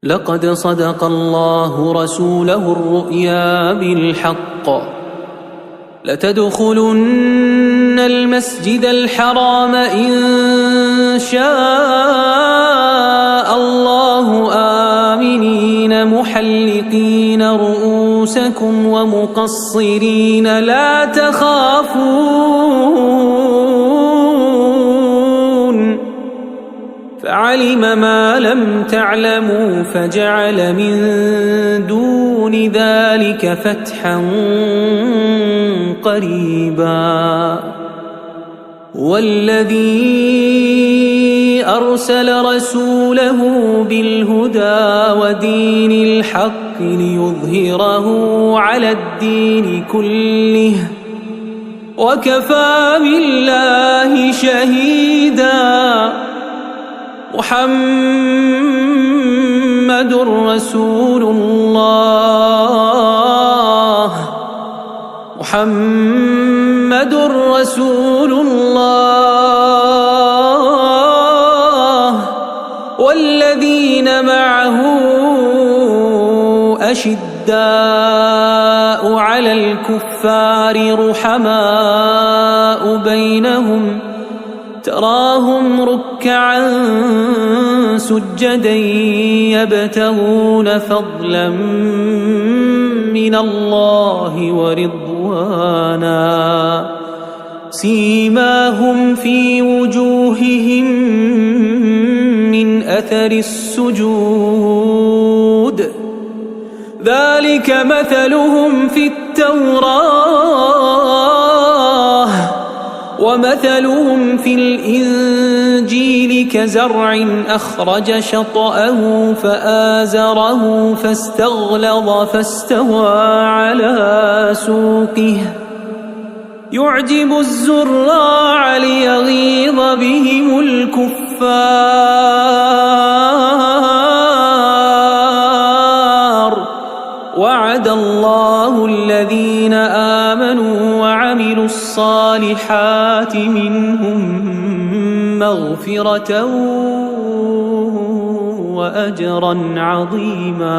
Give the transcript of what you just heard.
لقد صدق الله رسوله الرؤيا بالحق لتدخلن المسجد الحرام إن شاء الله آمنين محلقين رؤوسكم ومقصرين لا تخافون فعلم ما لم تعلموا فجعل من دون ذلك فتحا قريبا والذي أرسل رسوله بالهدى ودين الحق ليظهره على الدين كله وكفى بالله شهيدا محمد رسول الله محمد رسول الله والذين معه أشداء على الكفار رحماء بينهم تراهم ركعا سجدا يبتغون فضلا من الله ورضوانا سيماهم في وجوههم من أثر السجود ذلك مثلهم في التوراة ومثلهم في الإنجيل كزرع أخرج شطأه فآزره فاستغلظ فاستوى على سوقه يعجب الزراع ليغيظ بهم الكفار وعد الله الذين آمنوا وعملوا الصالحات منهم مغفرة وأجرا عظيما.